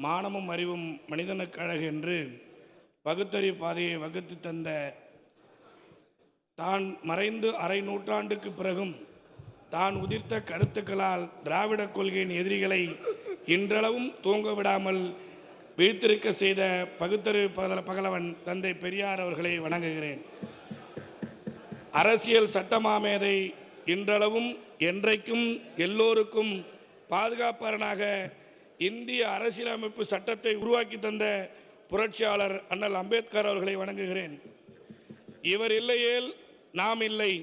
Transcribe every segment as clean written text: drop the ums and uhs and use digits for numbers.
மானமும் அறிவும் மனிதனுக்கு அழகு என்று பகுத்தறிவு பாதையை வகுத்து தந்த தான் மறைந்து அரை நூற்றாண்டுக்கு பிறகும் தான் உதிர்த்த கருத்துக்களால் திராவிட கொள்கையின் எதிரிகளை இன்றளவும் தூங்க விடாமல் வீழ்த்திருக்க செய்த பகுத்தறிவு பகலவன் தந்தை பெரியார் அவர்களை வணங்குகிறேன். அரசியல் சட்டமாமேதை இன்றளவும் என்றைக்கும் எல்லோருக்கும் பாதுகாப்பாளனாக இந்திய அரசியலமைப்பு சட்டத்தை உருவாக்கி தந்த புரட்சியாளர் அண்ணல் அம்பேத்கர் அவர்களை வணங்குகிறேன். இவர் இல்லையேல் நாம் இல்லை,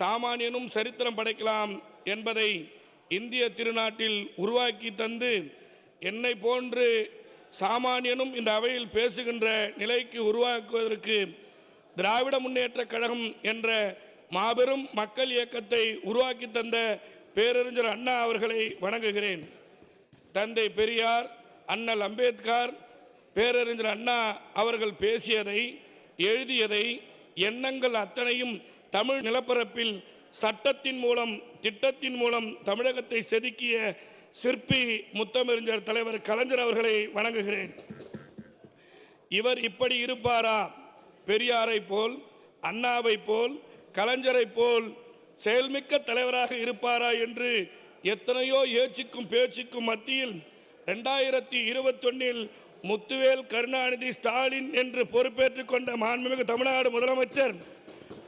சாமானியனும் சரித்திரம் படைக்கலாம் என்பதை இந்திய திருநாட்டில் உருவாக்கி தந்து என்னை போன்று சாமானியனும் இந்த அவையில் பேசுகின்ற நிலைக்கு உருவாக்குவதற்கு திராவிட முன்னேற்ற கழகம் என்ற மாபெரும் மக்கள் இயக்கத்தை உருவாக்கி தந்த பேரறிஞர் அண்ணா அவர்களை வணங்குகிறேன். தந்தை பெரியார், அண்ணல் அம்பேத்கர், பேரறிஞர் அண்ணா அவர்கள் பேசியதை, எழுதியதை, எண்ணங்கள் அத்தனையும் தமிழ் நிலப்பரப்பில் சட்டத்தின் மூலம், திட்டத்தின் மூலம் தமிழகத்தை செதுக்கிய சிற்பி முத்தமிழறிஞர் தலைவர் கலைஞர் அவர்களை வணங்குகிறேன். இவர் இப்படி இருப்பாரா? பெரியாரை போல், அண்ணாவை போல், கலைஞரை போல் செயல்மிக்க தலைவராக இருப்பாரா என்று எத்தனையோ ஏச்சுக்கும் பேச்சுக்கும் மத்தியில் 2021 முத்துவேல் கருணாநிதி ஸ்டாலின் என்று பொறுப்பேற்றுக் கொண்ட மாண்புமிகு தமிழ்நாடு முதலமைச்சர்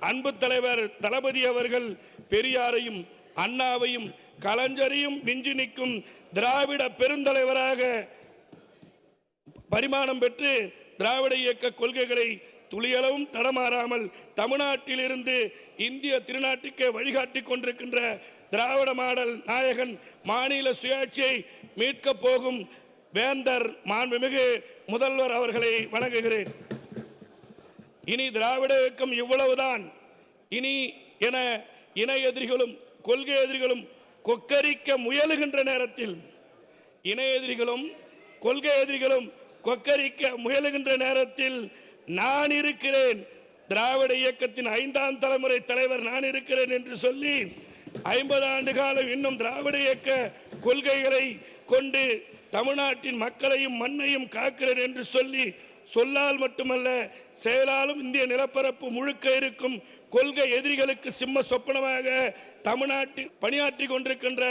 அன்பு தலைவர் தளபதி அவர்கள் பெரியாரையும் அண்ணாவையும் கலைஞரையும் மிஞ்சி நிற்கும் திராவிட பெருந்தலைவராக பரிமாணம் பெற்று திராவிட இயக்க கொள்கைகளை துளியளவும் தடமாறாமல் தமிழ்நாட்டில் இருந்து இந்திய திருநாட்டுக்கே வழிகாட்டி கொண்டிருக்கின்ற திராவிட மாடல் நாயகன், மாநில சுயாட்சியை மீட்க போகும் வேந்தர் மாண்புமிகு முதல்வர் அவர்களை வணங்குகிறேன். இனி திராவிட இயக்கம் இவ்வளவுதான், இனி என இணை எதிரிகளும் கொள்கை எதிரிகளும் கொக்கரிக்க முயலுகின்ற நேரத்தில், இணை எதிரிகளும் கொள்கை எதிரிகளும் கொக்கரிக்க முயலுகின்ற நேரத்தில் நான் இருக்கிறேன், திராவிட இயக்கத்தின் 5ஆம் தலைமுறை தலைவர் நான் இருக்கிறேன் என்று சொல்லி 50 ஆண்டு காலம் இன்னும் திராவிட இயக்க கொள்கைகளை கொண்டு தமிழ்நாட்டின் மக்களையும் மண்ணையும் காக்கிறேன் என்று சொல்லி சொல்லால் மட்டுமல்ல செயலாலும் இந்திய நிலப்பரப்பு முழுக்க இருக்கும் கொள்கை எதிரிகளுக்கு சிம்ம சொப்பனமாக தமிழ்நாட்டில் பணியாற்றி கொண்டிருக்கின்ற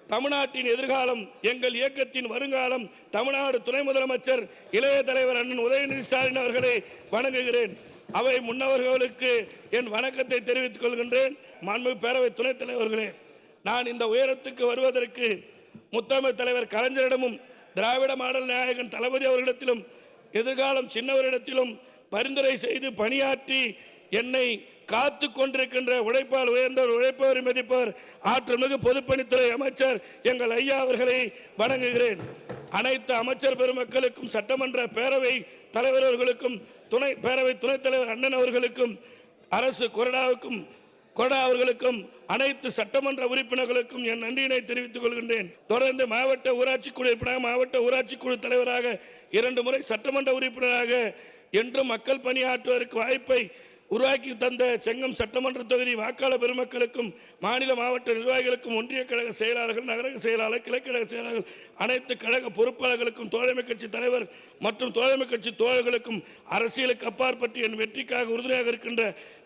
தமிழ்நாட்டின் எதிர்காலம், எங்கள் இயக்கத்தின் வருங்காலம், தமிழ்நாடு துணை முதலமைச்சர் இளைய தலைவர் அண்ணன் உதயநிதி ஸ்டாலின் அவர்களை வணங்குகிறேன். அவை முன்னவர்களுக்கு என் வணக்கத்தை தெரிவித்துக் கொள்கின்றேன். மாண்புமிகு பேரவை துணைத் தலைவர்களே, நான் இந்த உயரத்துக்கு வருவதற்கு முத்தமிழ் தலைவர் கலைஞரிடமும் திராவிட மாடல் நாயகன் தளபதி அவர்களிடத்திலும் எதிர்காலம் சின்னவரிடத்திலும் பரிந்துரை செய்து பணியாற்றி என்னை காத்து கொண்டிருக்கின்ற உழைப்பால் உயர்ந்தவர், உழைப்பவர் மதிப்பவர், ஆற்றல்மிகு பொதுப்பணித்துறை அமைச்சர் எங்கள் ஐயா அவர்களை வணங்குகிறேன். அனைத்து அமைச்சர் பெருமக்களுக்கும், சட்டமன்ற பேரவை தலைவர்களுக்கும், பேரவை துணைத் தலைவர் அண்ணன் அவர்களுக்கும், அரசு கொறடா அவர்களுக்கும், அனைத்து சட்டமன்ற உறுப்பினர்களுக்கும் என் நன்றியினை தெரிவித்துக் கொள்கின்றேன். தொடர்ந்து மாவட்ட ஊராட்சி குழு உறுப்பினராக, மாவட்ட ஊராட்சி குழு தலைவராக, 2 முறை சட்டமன்ற உறுப்பினராக என்றும் மக்கள் பணியாற்றுவதற்கு வாய்ப்பை உருவாக்கி தந்த செங்கம் சட்டமன்ற தொகுதி வாக்காளர் பெருமக்களுக்கும், மாநில மாவட்ட நிர்வாகிகளுக்கும், ஒன்றிய கழக செயலாளர்கள், நகரக செயலாளர், கிளைக்கழக செயலாளர்கள், அனைத்து கழக பொறுப்பாளர்களுக்கும், தோழமை கட்சி தலைவர் மற்றும் தோழமை கட்சி தோழர்களுக்கும், அரசியலுக்கு அப்பாற்பட்டு என் வெற்றிக்காக உறுதுணையாக இருக்கின்ற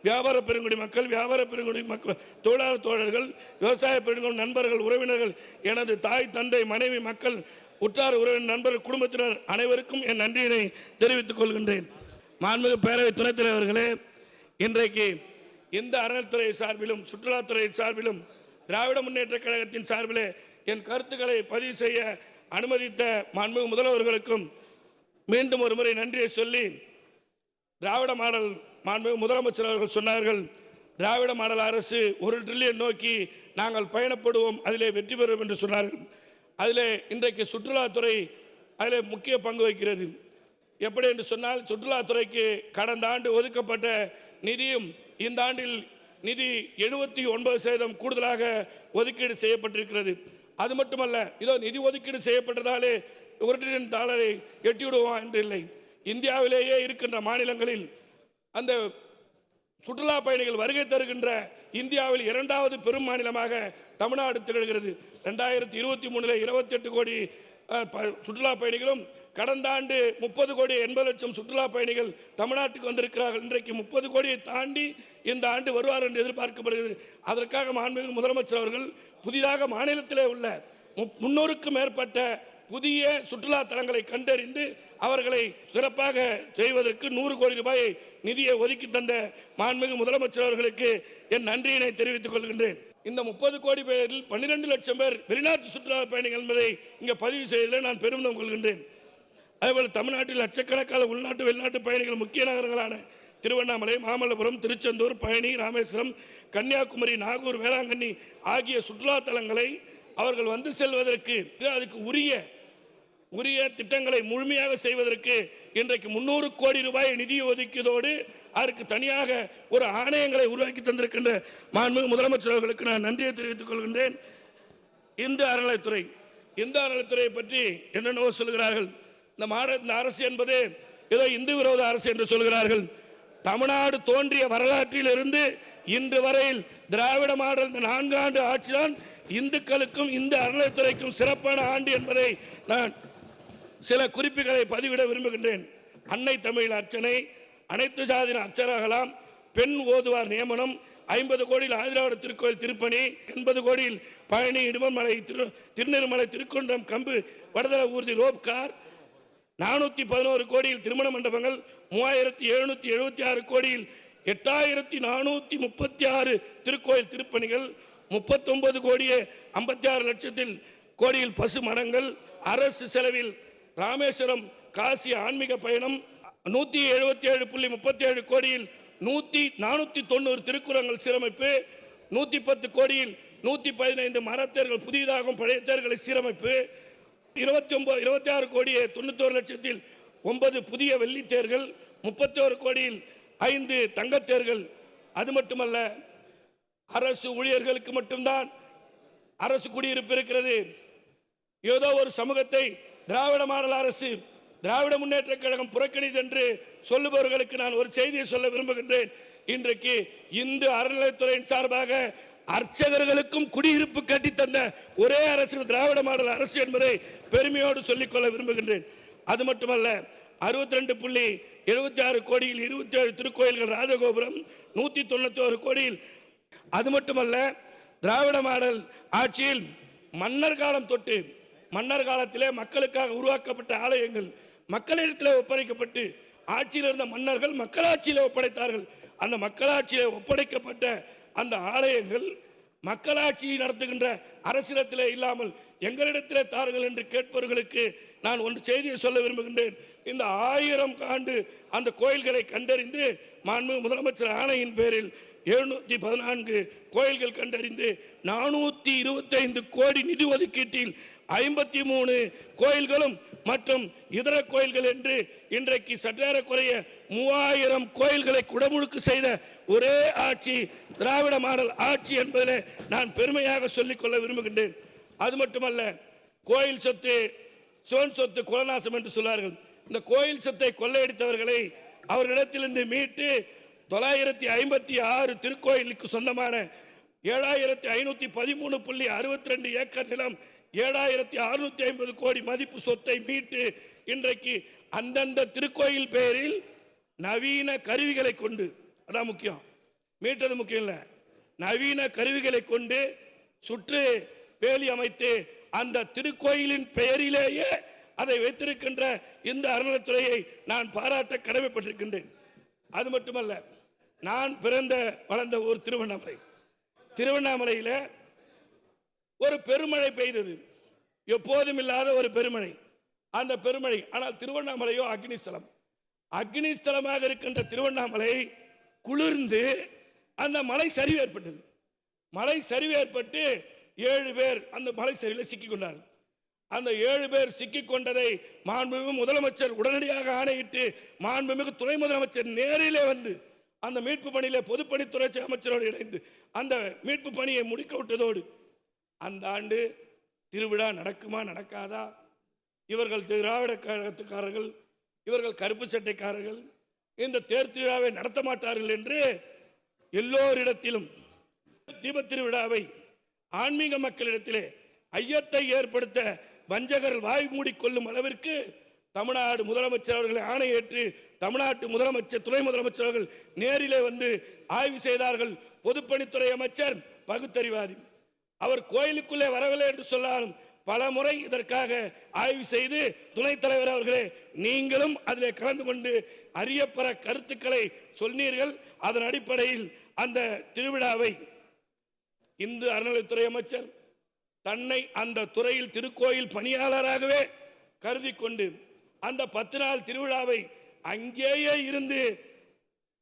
வியாபார பெருங்குடி மக்கள், வியாபார பெருங்குடி மக்கள், தொழிலாளர் தோழர்கள், விவசாய பெருங்குடி நண்பர்கள், உறவினர்கள், எனது தாய் தந்தை மனைவி மக்கள், உற்றார் உறவினர் நண்பர்கள், குடும்பத்தினர் அனைவருக்கும் என் நன்றியினை தெரிவித்துக் கொள்கின்றேன். மாண்புமிகு பேரவை துணைத் தலைவர்களே, இன்றைக்கு இந்த அறநிலைத்துறை சார்பிலும் சுற்றுலாத்துறை சார்பிலும் திராவிட முன்னேற்ற கழகத்தின் சார்பிலே என் கருத்துக்களை பதிவு செய்ய அனுமதித்த மாண்புமிகு முதல்வர்களுக்கும் மீண்டும் ஒரு முறை நன்றியை சொல்லி, திராவிட மாடல் மாண்புமிகு முதலமைச்சர் அவர்கள் சொன்னார்கள், திராவிட மாடல் அரசு 1 டிரில்லியன் நோக்கி நாங்கள் பயணப்படுவோம், அதிலே வெற்றி பெறுவோம் என்று சொன்னார்கள். அதிலே இன்றைக்கு சுற்றுலாத்துறை அதில் முக்கிய பங்கு வகிக்கிறது. எப்படி என்று சொன்னால், சுற்றுலாத்துறைக்கு கடந்த ஆண்டு ஒதுக்கப்பட்ட நிதியும் இந்த ஆண்டில் நிதி 79% கூடுதலாக ஒதுக்கீடு செய்யப்பட்டிருக்கிறது. அது மட்டுமல்ல, இதோ நிதி ஒதுக்கீடு செய்யப்பட்டதாலே $1 டிரில்லியன் எட்டிவிடுவோம் என்று இல்லை. இந்தியாவிலேயே இருக்கின்ற மாநிலங்களில் அந்த சுற்றுலா பயணிகள் வருகை தருகின்ற இந்தியாவில் இரண்டாவது பெரும் மாநிலமாக தமிழ்நாடு திகழ்கிறது. 2023 28 கோடி சுற்றுலா பயணிகளும் கடந்த ஆண்டு 30 கோடி 80 லட்சம் சுற்றுலா பயணிகள் தமிழ்நாட்டுக்கு வந்திருக்கிறார்கள். இன்றைக்கு 30 கோடியை தாண்டி இந்த ஆண்டு வருவார் என்று எதிர்பார்க்கப்படுகிறது. அதற்காக மாண்புமிகு முதலமைச்சர் அவர்கள் புதிதாக மாநிலத்திலே உள்ள 300க்கும் மேற்பட்ட புதிய சுற்றுலா தலங்களை கண்டறிந்து அவர்களை சிறப்பாக செய்வதற்கு 100 கோடி ரூபாயை நிதியை ஒதுக்கி தந்த மாண்புமிகு முதலமைச்சர் அவர்களுக்கு என் நன்றியினை தெரிவித்துக் கொள்கின்றேன். இந்த 30 கோடி பேரில் 12 லட்சம் பேர் வெளிநாட்டு சுற்றுலா பயணிகள் என்பதை இங்கே பதிவு செய்வதில் நான் பெருமிதம் கொள்கின்றேன். அதேபோல் தமிழ்நாட்டில் லட்சக்கணக்கான உள்நாட்டு வெளிநாட்டு பயணிகள் முக்கிய நகரங்களான திருவண்ணாமலை, மாமல்லபுரம், திருச்செந்தூர், பழனி, ராமேஸ்வரம், கன்னியாகுமரி, நாகூர், வேளாங்கண்ணி ஆகிய சுற்றுலா தலங்களை அவர்கள் வந்து செல்வதற்கு அதுக்கு உரிய திட்டங்களை முழுமையாக செய்வதற்கு இன்றைக்கு 300 கோடி ரூபாய் நிதி ஒதுக்கியதோடு அதற்கு தனியாக ஒரு ஆணையங்களை உருவாக்கி தந்திருக்கின்ற மாண்புமிகு முதலமைச்சர் அவர்களுக்கு நான் நன்றியை தெரிவித்துக் கொள்கின்றேன். இந்து அறநிலைத்துறையை பற்றி என்னென்னவோ சொல்கிறார்கள். இந்த அரசு என்பது ஏதோ இந்து விரோத அரசு என்று சொல்கிறார்கள். தமிழ்நாடு தோன்றிய வரலாற்றில் இருந்து இன்று வரையில் திராவிட மாடல் 4 ஆண்டு ஆட்சிதான் இந்துக்களுக்கும் இந்த அறநிலைத்துறைக்கும் சிறப்பான ஆண்டு என்பதை நான் சில குறிப்புகளை பதிவிட விரும்புகின்றேன். அன்னை தமிழ் அர்ச்சனை, அனைத்து சாதியின அர்ச்சகர்களாம், பெண் ஓதுவார் நியமனம், 50 கோடியில் ஆதிராவிட திருக்கோயில் திருப்பணி, 80 கோடியில் பழனி, இடுமலை, திருநெல்மலை, திருக்குன்றம், கம்பு, வடதள ஊர்தி ரோப்கார், 411 கோடியில் திருமண மண்டபங்கள், 3776 கோடியில் 8436 திருக்கோயில் திருப்பணிகள், 39 கோடியே 56 லட்சத்தில் கோடியில் பசு மரங்கள், அரசு செலவில் ராமேஸ்வரம் காசி ஆன்மீக பயணம், 177.37 கோடியில் 490 திருக்குறங்கள் சீரமைப்பு, 110 கோடியில் 115 மரத்தேர்கள் புதியதாகவும் பழைய தேர்களை சீரமைப்பு, 26 கோடியே 91 லட்சத்தில் 9 புதிய வெள்ளித்தேர்கள், 31 கோடியில் 5 தங்கத்தேர்கள். அது மட்டுமல்ல, அரசு ஊழியர்களுக்கு மட்டும்தான் அரசு குடியிருப்பு இருக்கிறது. ஏதோ ஒரு சமூகத்தை திராவிட மாடல் அரசு, திராவிட முன்னேற்ற கழகம் புறக்கணிது என்று சொல்லுபவர்களுக்கு நான் ஒரு செய்தியை சொல்ல விரும்புகின்றேன். இன்றைக்கு இந்து அறநிலையத்துறையின் சார்பாக அர்ச்சகர்களுக்கும் குடியிருப்பு கட்டி தந்த ஒரே அரசு திராவிட மாடல் அரசு என்பதை பெருமையோடு சொல்லிக்கொள்ள விரும்புகின்றேன். அது மட்டுமல்ல, 62.76 கோடியில் 27 திருக்கோயில்கள், ராஜகோபுரம் 191 கோடியில். அது மட்டுமல்ல, திராவிட மாடல் ஆட்சியில் மன்னர் காலம் தொட்டு மன்னர் காலத்திலே மக்களுக்காக உருவாக்கப்பட்ட ஆலயங்கள் மக்களிடத்திலே ஒப்படைக்கப்பட்டு ஆட்சியில் இருந்த மன்னர்கள் மக்களாட்சியிலே ஒப்படைத்தார்கள். அந்த மக்களாட்சியிலே ஒப்படைக்கப்பட்ட அந்த ஆலயங்கள் மக்களாட்சியை நடத்துகின்ற அரசிடத்திலே இல்லாமல் எங்களிடத்திலே தாருங்கள் என்று கேட்பவர்களுக்கு நான் ஒன்று செய்தியை சொல்ல விரும்புகின்றேன். இந்த 1000 ஆண்டு அந்த கோயில்களை கண்டறிந்து மாண்புமிகு முதலமைச்சர் ஆணையின் பேரில் 714 கோயில்கள் கண்டறிந்து 425 கோடி நிதி ஒதுக்கீட்டில் 53 கோயில்களும் மற்றும் இதர கோயில்கள் என்று இன்றைக்கு சற்றேறக்குறைய 3000 கோயில்களை குடமுழுக்கு செய்த ஒரே ஆட்சி திராவிட மாடல் ஆட்சி என்பதில் நான் பெருமையாக சொல்லிக்கொள்ள விரும்புகின்றேன். அது மட்டுமல்ல, கோயில் சொத்து சிவன் சொத்து குலநாசம் என்று சொல்வார்கள். இந்த கோயில் சொத்தை கொள்ளையடித்தவர்களை அவர்களிடத்திலிருந்து மீட்டு 956 திருக்கோயிலுக்கு சொந்தமான 7513.62 ஏக்கர் நிலம், 7650 கோடி மதிப்பு சொத்தை மீட்டு இன்றைக்கு அந்தந்த திருக்கோயில் பேரில் நவீன கருவிகளை கொண்டு, அதான் முக்கியம், மீட்டது முக்கியம் இல்லை, நவீன கருவிகளை கொண்டு சுற்று வேலி அமைத்து அந்த திருக்கோயிலின் பெயரிலேயே அதை வைத்திருக்கின்ற இந்த அறநிலைத்துறையை நான் பாராட்ட கடமைப்பட்டிருக்கின்றேன். அது மட்டுமல்ல, நான் பிறந்த வளர்ந்த ஊர் திருவண்ணாமலையில் ஒரு பெருமழை பெய்தது, எப்போதும் இல்லாத ஒரு பெருமழை. அந்த பெருமழை, ஆனால் திருவண்ணாமலையோ அக்னிஸ்தலமாக இருக்கின்ற திருவண்ணாமலை குளிர்ந்து அந்த மலை சரிவு ஏற்பட்டது. மலை சரிவு ஏற்பட்டு 7 பேர் அந்த மலை சரிவில் சிக்கிக்கொண்டார்கள். அந்த 7 பேர் சிக்கிக்கொண்டதை மாண்புமிகு முதலமைச்சர் உடனடியாக ஆணையிட்டு மாண்புமிகு துணை முதலமைச்சர் நேரிலே வந்து அந்த மீட்பு பணியிலே பொதுப்பணித்துறை அமைச்சரோடு இணைந்து அந்த மீட்பு பணியை முடிக்க விட்டதோடு அந்த ஆண்டு திருவிழா நடக்குமா நடக்காதா, இவர்கள் திராவிட கழகத்துக்காரர்கள், இவர்கள் கருப்பு சட்டைக்காரர்கள் இந்த தேர் திருவிழாவை நடத்த மாட்டார்கள் என்று எல்லோரிடத்திலும் தீபத் திருவிழாவை ஆன்மீக மக்களிடத்திலே ஐயத்தை ஏற்படுத்த வஞ்சகர் வாய் மூடிக்கொள்ளும் அளவிற்கு தமிழ்நாடு முதலமைச்சர் அவர்களை ஆணையேற்று தமிழ்நாட்டு முதலமைச்சர் துணை முதலமைச்சர் அவர்கள் நேரிலே வந்து ஆய்வு செய்தார்கள். பொதுப்பணித்துறை அமைச்சர் பகுத்தறிவாதி, அவர் கோயிலுக்குள்ளே வரவில்லை என்று சொன்னாலும் பல முறை இதற்காக ஆய்வு செய்து துணைத் தலைவர் அவர்களே நீங்களும் அதில் கலந்து கொண்டு அரியப்பெற கருத்துக்களை சொன்னீர்கள். அதன் அடிப்படையில் அந்த திருவிழாவை இந்து அறநிலைத்துறை அமைச்சர் தன்னை அந்த துறையில் திருக்கோயில் பணியாளராகவே கருதி கொண்டு அந்த 10 நாள் திருவிழாவை அங்கேயே இருந்து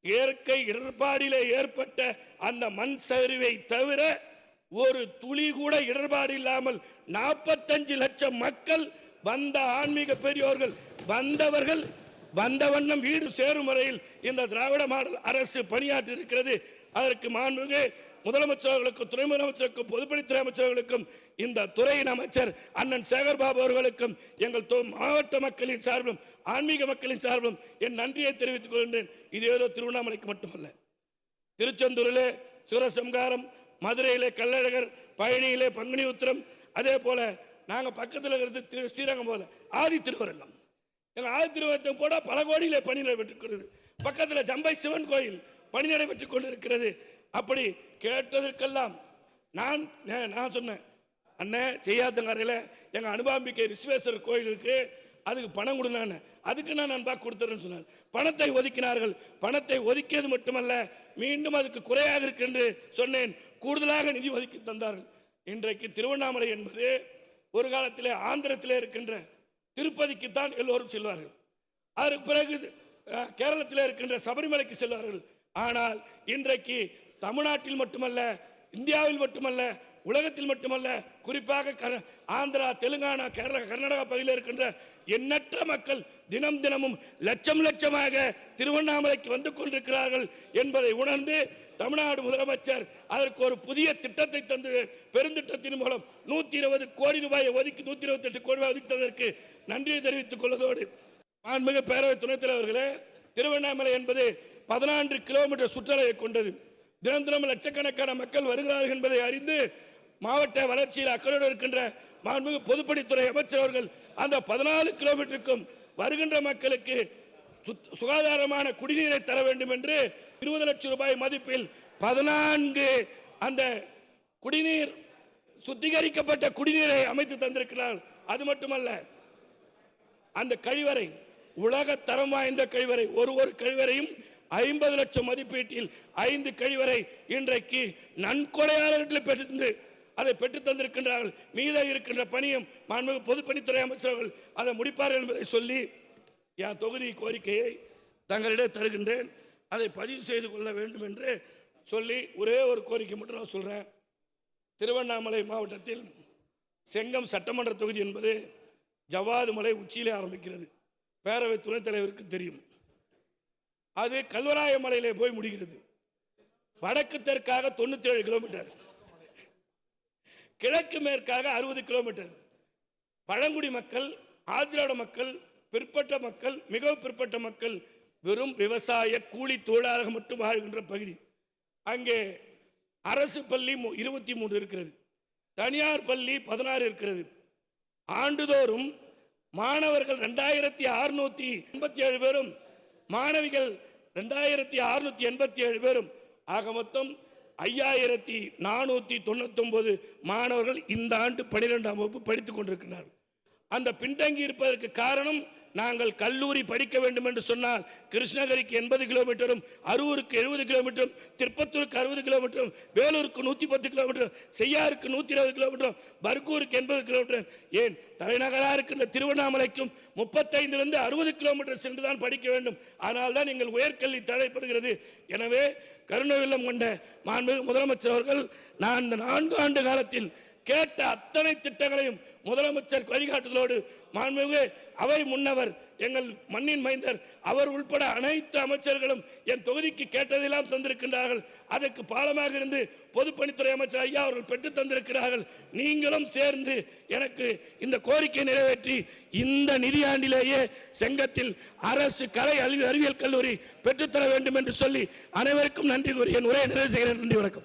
இயற்கை இடர்பாடிலே ஏற்பட்ட அந்த மண் சரிவை தவிர ஒரு துளி கூட இடர்பாடு இல்லாமல் 45 லட்சம் மக்கள் வந்த ஆன்மீக பெரியோர்கள் வந்தவர்கள் வந்த வண்ணம் வீடு சேரும் வரையில் இந்த திராவிட மாடல் அரசு பணியாற்றி இருக்கிறது. அதற்கு மாண்புமிகு முதலமைச்சர்களுக்கும் துணை முதலமைச்சருக்கும் பொதுப்பணித்துறை அமைச்சர்களுக்கும் இந்த துறையின் அமைச்சர் அண்ணன் சேகர்பாபு அவர்களுக்கும் எங்கள் மாவட்ட மக்களின் சார்பிலும் ஆன்மீக மக்களின் சார்பிலும் என் நன்றியை தெரிவித்துக் கொள்கின்றேன். இது ஏதோ திருவண்ணாமலைக்கு மட்டுமல்ல, திருச்செந்தூரிலே சூரசம்காரம், மதுரையிலே கள்ளழகர், பழனியிலே பங்குனி உத்திரம், அதே போல நாங்கள் பக்கத்தில் இருக்கிறது ஸ்ரீரங்கம் போல ஆதி திருவரங்கம். எங்கள் ஆதி திருவரங்கம் போட பல கோடியிலே பணி நடைபெற்றுக்கிறது. பக்கத்தில் ஜம்பை சிவன் கோயில் பணி நடைபெற்றுக் கொண்டிருக்கிறது. அப்படி கேட்டதற்கெல்லாம் நான் சொன்னேன், அண்ணன் செய்யாதங்கரையில் எங்கள் அனுபாம்பிக்கை ரிஸ்வேஸ்வரர் கோயிலுக்கு அதுக்கு பணம் கொடுனான்னு, அதுக்கு நான் நண்பா கொடுத்துறேன்னு சொன்னார். பணத்தை ஒதுக்கினார்கள். பணத்தை ஒதுக்கியது மட்டுமல்ல, மீண்டும் அதுக்கு குறையாக இருக்கு என்று சொன்னேன். கூடுதலாக நிதி ஒதுக்கி தந்தார்கள். இன்றைக்கு திருவண்ணாமலை என்பது ஒரு காலத்திலே ஆந்திரத்திலே இருக்கின்ற திருப்பதிக்குத்தான் எல்லோரும் செல்வார்கள். அதற்கு பிறகு கேரளத்தில் இருக்கின்ற சபரிமலைக்கு செல்வார்கள். ஆனால் இன்றைக்கு தமிழ்நாட்டில் மட்டுமல்ல, இந்தியாவில் மட்டுமல்ல, உலகத்தில் மட்டுமல்ல, குறிப்பாக ஆந்திரா, தெலுங்கானா, கேரளா, கர்நாடகா பகுதியில் இருக்கின்ற எண்ணற்ற மக்கள் தினம் தினமும் லட்சம் லட்சமாக திருவண்ணாமலைக்கு வந்து கொண்டிருக்கிறார்கள் என்பதை உணர்ந்து தமிழ்நாடு முதலமைச்சர் அதற்கு ஒரு புதிய திட்டத்தை தந்து பெருந்திட்டத்தின் மூலம் 120 கோடி ரூபாயை ஒதுக்கி 128 கோடி ரூபாய் ஒதுக்கியதற்கு நன்றியை தெரிவித்துக் கொள்வதோடு, மாண்புமிகு பேரவை துணைத் தலைவர்களே, திருவண்ணாமலை என்பது 14 கிலோமீட்டர் சுற்றளவை கொண்டது. தினம் தினம் லட்சக்கணக்கான மக்கள் வருகிறார்கள் என்பதை அறிந்து மாவட்ட வளர்ச்சியில் அக்கறையோடு இருக்கின்ற மாண்புமிகு பொதுப்பணித்துறை அமைச்சர் அவர்கள் அந்த 14 கிலோமீட்டருக்கும் வருகின்ற மக்களுக்கு சுகாதாரமான குடிநீரை தர வேண்டும் என்று 20 லட்சம் ரூபாய் மதிப்பில் 14 அந்த குடிநீர் சுத்திகரிக்கப்பட்ட குடிநீரை அமைத்து தந்திருக்கிறார். அது மட்டுமல்ல, அந்த கழிவறை உலக தரம் வாய்ந்த கழிவறை, ஒரு கழிவறையும் 50 லட்சம் மதிப்பீட்டில் 5 கழிவறை இன்றைக்கு நன்கொடையாளர்கள் பெற்று அதை பெற்று தந்திருக்கின்றார்கள். மீத இருக்கின்ற பணியும் மாண்புமிகு பொதுப்பணித்துறை அமைச்சர்கள் அதை முடிப்பார்கள் என்பதை சொல்லி என் தொகுதி கோரிக்கையை தங்களிடம் தருகின்றேன். அதை பதிவு செய்து கொள்ள வேண்டும் என்று சொல்லி ஒரே ஒரு கோரிக்கை மட்டும் நான் சொல்கிறேன். திருவண்ணாமலை மாவட்டத்தில் செங்கம் சட்டமன்ற தொகுதி என்பது ஜவ்வாது மலை உச்சியிலே ஆரம்பிக்கிறது. பேரவை துணைத் தலைவருக்கு தெரியும். அது கல்வராய மலையிலே போய் முடிகிறது. வடக்கு தெற்காக 97 கிலோமீட்டர், கிழக்கு மேற்காக 60 கிலோமீட்டர். பழங்குடி மக்கள், ஆதிராட மக்கள், பிற்பட்ட மக்கள், மிகவும் பிற்பட்ட மக்கள், வெறும் விவசாய கூலி தொழிலாளர்கள் மட்டும் வாழ்கின்ற பகுதி. அங்கே அரசு பள்ளி 23 இருக்கிறது, தனியார் பள்ளி 16 இருக்கிறது. ஆண்டுதோறும் மாணவர்கள் 2687 பேரும், மாணவிகள் 2687 பேரும், ஆக மொத்தம் 5499 மாணவர்கள் இந்த ஆண்டு 12ஆம் வகுப்பு படித்துக் கொண்டிருக்கிறார்கள். அந்த பின்தங்கி இருப்பதற்கு காரணம், நாங்கள் கல்லூரி படிக்க வேண்டும் என்று சொன்னால் கிருஷ்ணகிரிக்கு 80 கிலோமீட்டரும், அரூருக்கு 70 கிலோமீட்டரும், திருப்பத்தூருக்கு 60 கிலோமீட்டரும், வேலூருக்கு 110 கிலோமீட்டரும், செய்யாருக்கு 120 கிலோமீட்டரும், பர்கூருக்கு 80 கிலோமீட்டர், ஏன் தலைநகராக இருக்கின்ற திருவண்ணாமலைக்கும் 35 60 கிலோமீட்டர் சென்றுதான் படிக்க வேண்டும். ஆனால் தான் எங்கள் உயர்கல்வி தடைப்படுகிறது. எனவே கருணை வெள்ளம் கொண்ட மாண்புமிகு முதலமைச்சர் அவர்கள், நான் இந்த 4 ஆண்டு காலத்தில் கேட்ட அத்தனை திட்டங்களையும் முதலமைச்சர் வழிகாட்டுதலோடு மாண்புமிகு அவை முன்னவர் எங்கள் மண்ணின் மைந்தர் அவர் உள்பட அனைத்து அமைச்சர்களும் என் தொகுதிக்கு கேட்டதெல்லாம் தந்திருக்கின்றார்கள். அதற்கு பாலமாக இருந்து பொதுப்பணித்துறை அமைச்சர் ஐயா அவர்கள் பெற்று தந்திருக்கிறார்கள். நீங்களும் சேர்ந்து எனக்கு இந்த கோரிக்கை நிறைவேற்றி இந்த நிதியாண்டிலேயே செங்கத்தில் அரசு கலை அறிவியல் கல்லூரி பெற்றுத்தர வேண்டும் என்று சொல்லி அனைவருக்கும் நன்றி கூறி என் உரையை நிறைவு செய்கிறேன். நன்றி, வணக்கம்.